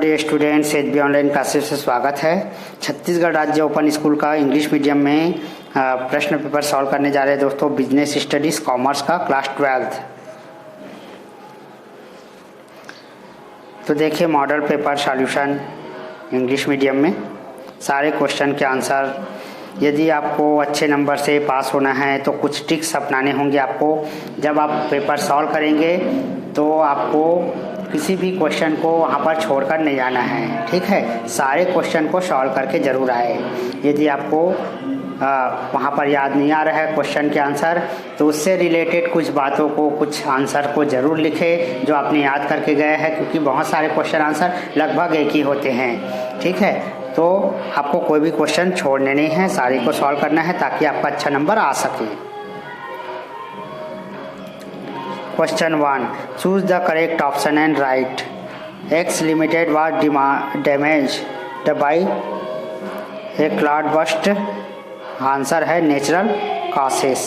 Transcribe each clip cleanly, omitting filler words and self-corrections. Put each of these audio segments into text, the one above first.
Dear students, H B online classes से स्वागत है। छत्तीसगढ़ राज्य ओपन स्कूल का इंग्लिश मीडियम में प्रश्न पेपर सॉल्व करने जा रहे हैं दोस्तों। बिजनेस स्टडीज कॉमर्स का क्लास 12। तो देखिए model paper solution English medium में सारे क्वेश्चन के आंसर। यदि आपको अच्छे नंबर से पास होना है तो कुछ ट्रिक्स अपनाने होंगे आपको। जब आप पेपर सॉल्व करेंगे तो आपको किसी भी क्वेश्चन को वहाँ पर छोड़कर नहीं जाना है, ठीक है। सारे क्वेश्चन को सॉल्व करके ज़रूर आए। यदि आपको वहाँ पर याद नहीं आ रहा है क्वेश्चन के आंसर, तो उससे रिलेटेड कुछ बातों को, कुछ आंसर को ज़रूर लिखें जो आपने याद करके गए हैं, क्योंकि बहुत सारे क्वेश्चन आंसर लगभग एक ही होते हैं, ठीक है। तो आपको कोई भी क्वेश्चन छोड़ने नहीं है, सारे को सॉल्व करना है ताकि आपका अच्छा नंबर आ सके। Question 1. Choose the correct option and write. X Limited was damaged by a cloudburst. Answer है natural causes.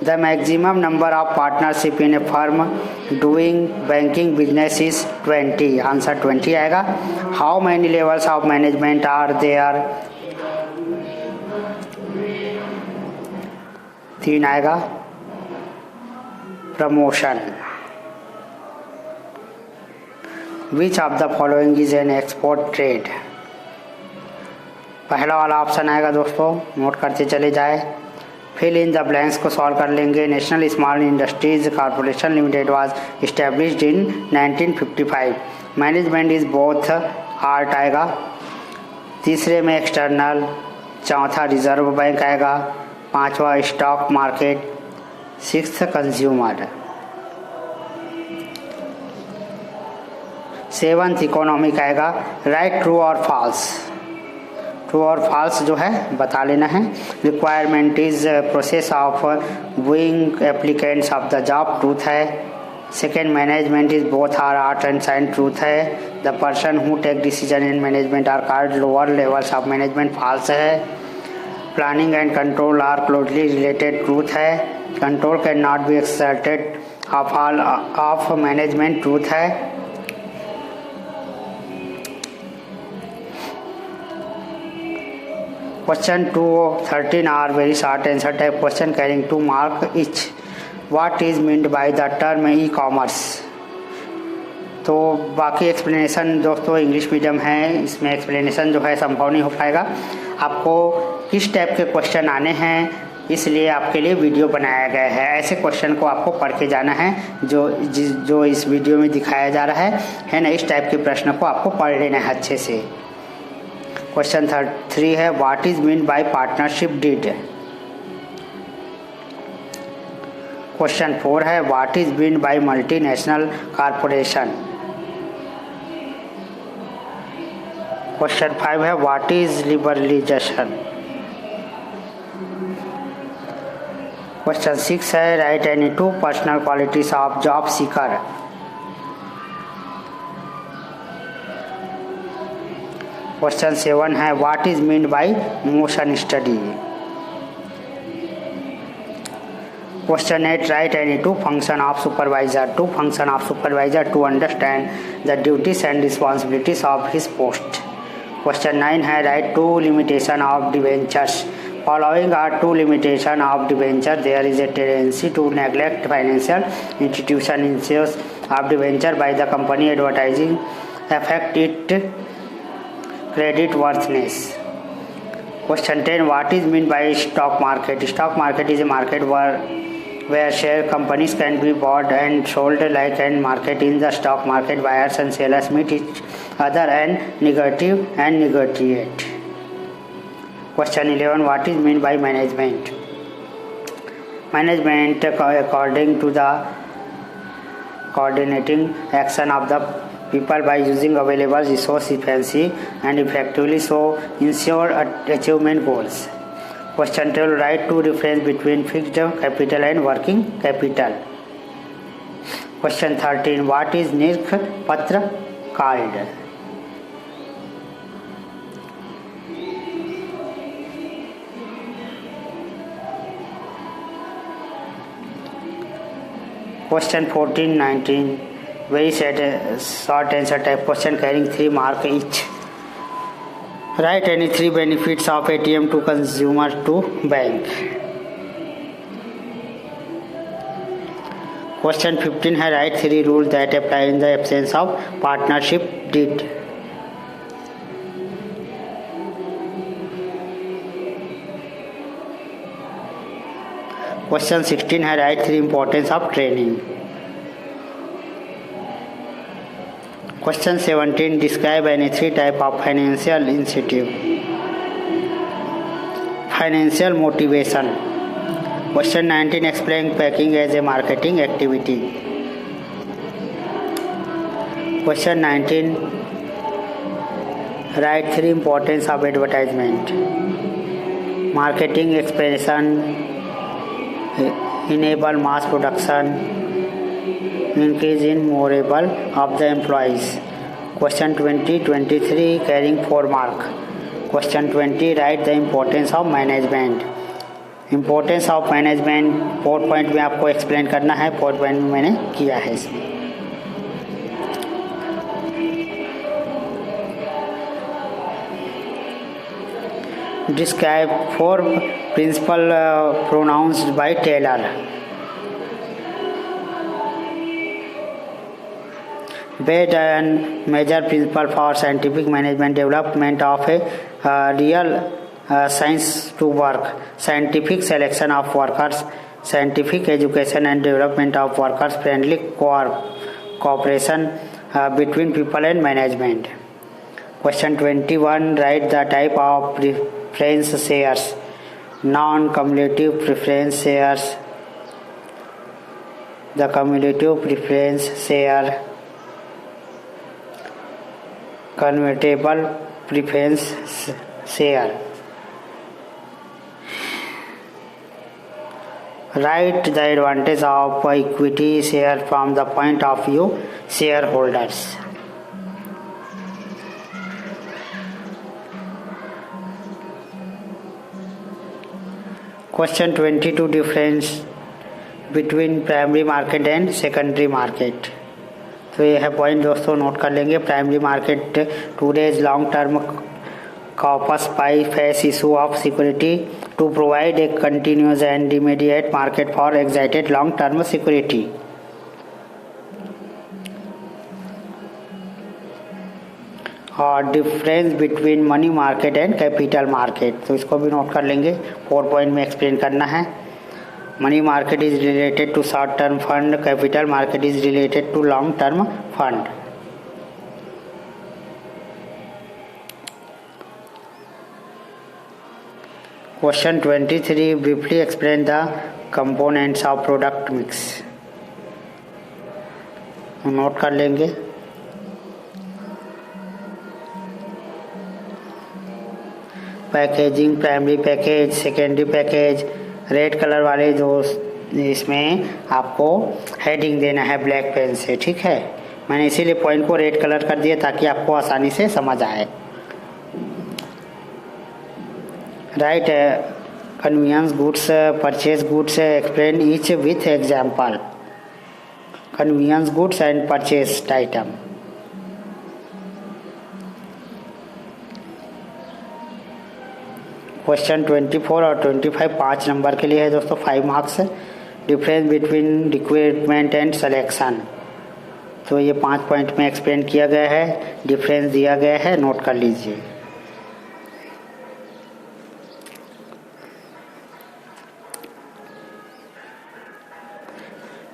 The maximum number of partnership in a firm doing banking business is 20. Answer 20 आएगा. How many levels of management are there? 3 आएगा. Promotion. Which of the following is an export trade? पहला वाला option आएगा दोस्तों, note करते चले जाए। Fill in the blanks को सॉल्व कर लेंगे। National small industries corporation limited was established in 1955। Management is both art आएगा। तीसरे में एक्सटर्नल, चौथा रिजर्व बैंक आएगा, पांचवा stock market, 6th consumer, 7th economic आएगा। राइट ट्रू और फॉल्स। ट्रू और फॉल्स जो है बता लेना है। Requirement is process of buying applicants of the job, truth है। Second, management is both are art and science, truth है। The person who take decision in management are called lower levels of management, false है। Planning and control are closely related, truth है। Control can not be exerted of all of management, truth है। Question 2-13 are very short answer type question carrying 2 mark each. What is meant by the term e commerce? तो बाकी explanation दोस्तों English medium है, इसमें explanation जो है संभव नहीं हो पाएगा। आपको किस टाइप के क्वेश्चन आने हैं इसलिए आपके लिए वीडियो बनाया गया है। ऐसे क्वेश्चन को आपको पढ़ के जाना है जो इस वीडियो में दिखाया जा रहा है ना। इस टाइप के प्रश्न को आपको पढ़ लेना है अच्छे से। क्वेश्चन 3 है what is mean by partnership deed. Question 4 है what is mean by multinational corporation. Question 5 है व्हाट इज लिबरलाइजेशन। क्वेश्चन 6 है write any 2 personal qualities of job seeker. Question 7 है what is mean by motion study. Question 8 write any 2 function of supervisor. 2 function of supervisor to understand the duties and responsibilities of his post. Question 9 है right 2 limitation of debentures. Following are 2 limitation of debenture. There is a tendency to neglect financial institution issues of debenture by the company advertising affect it credit worthiness. Question 10 what is mean by stock market? Stock market is a market where share companies can be bought and sold like an market. In the stock market buyers and sellers meet each other and negotiate. Question 11 what is mean by management? Management according to the coordinating action of the people by using available resource efficiency and effectively so ensure achievement goals. Question 12 write 2 difference between fixed capital and working capital. Question 13 what is निर्ख पत्र called? Question 14-19 very short answer type question carrying 3 mark each. Write any 3 benefits of ATM to consumer to bank. Question 15 है write 3 rules that apply in the absence of partnership deed. Question 16 है write 3 importance of training. Question 17 describe any 3 type of financial incentive. Financial motivation. Question 19 explain packing as a marketing activity. Question 19 write 3 importance of advertisement. Marketing expansion, enable mass production, increase in morale of the employees. Question 20 23 carrying 4 mark. Question 20 write the importance of management. Importance of management 4 point में आपको explain करना है. 4 point में मैंने किया है इसमें. Describe 4 principle pronounced by Taylor. Based on major principle for scientific management development of a real science to work, scientific selection of workers, scientific education and development of workers, friendly cooperation between people and management. Question 21 write the type of preference shares. Non-cumulative preference shares, the cumulative preference share, convertible preference share. Write the advantage of equity share from the point of view shareholders. Question 22 difference between primary market and secondary market. तो ये है point दोस्तों, note कर लेंगे. Primary market today's long term corpus pie face issue of security to provide a continuous and immediate market for excited long term security. और difference between money market and capital market, तो इसको भी note कर लेंगे. 4 point में explain करना है. Money market is related to short-term fund. Capital market is related to long-term fund. Question 23 briefly explain the components of product mix. Note कर लेंगे. Packaging, primary package, secondary package. Red colour वाले जो इसमें आपको heading देना है black pen से, ठीक है. मैंने इसीलिए पॉइंट को रेड कलर कर दिया ताकि आपको आसानी से समझ आए. Right convenience goods, purchase goods, explain each with example. Convenience goods and purchase item. Question 24 और 25 5 नंबर के लिए है दोस्तों, 5 marks. Difference between requirement and selection, तो ये 5 पॉइंट में एक्सप्लेन किया गया है. डिफरेंस दिया गया है, नोट कर लीजिए.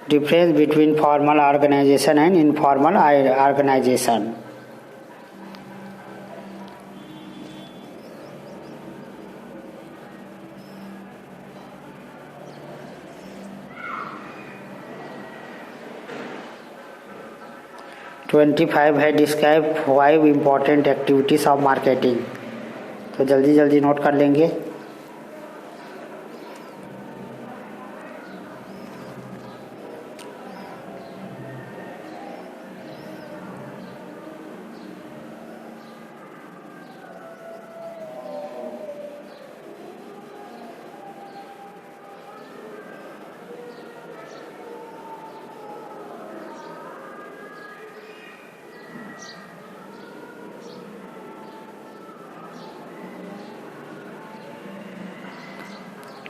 Difference between formal organisation and informal organisation. Twenty 25 है describe 5 important activities of marketing, तो जल्दी जल्दी नोट कर लेंगे.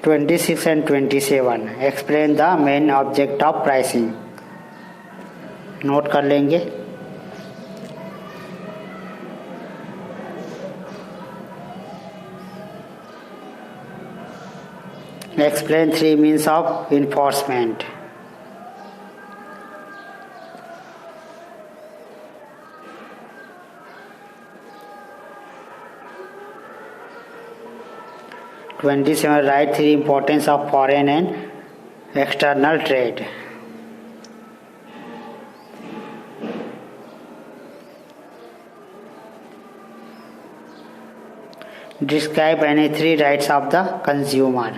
26 and 27 explain the main object of pricing. Note कर लेंगे। Explain 3 means of enforcement. Twenty-seven, write 3 importance of foreign and external trade. Describe any 3 rights of the consumer.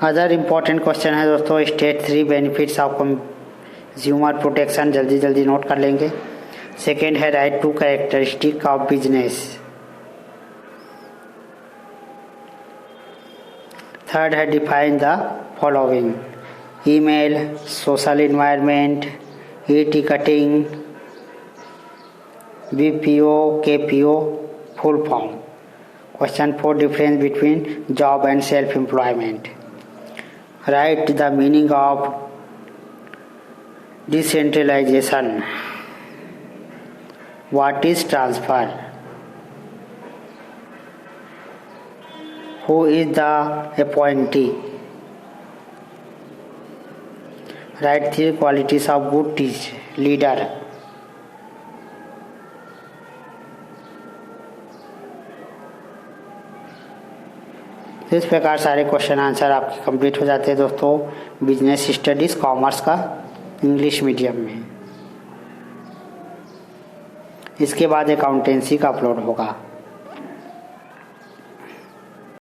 Other important question है दोस्तों, state 3 benefits of consumer protection. जल्दी जल्दी note कर लेंगे। Second है right 2 characteristic of business. Third है define the following: email, social environment, e ticketing, BPO, KPO, full form. Question 4 difference between job and self employment. Write the meaning of decentralization. What is transfer? Who is the appointee? Write 3 qualities of good leader. इस प्रकार सारे question answer आपके complete हो जाते हैं दोस्तों business studies commerce का English medium में। इसके बाद अकाउंटेंसी का अपलोड होगा।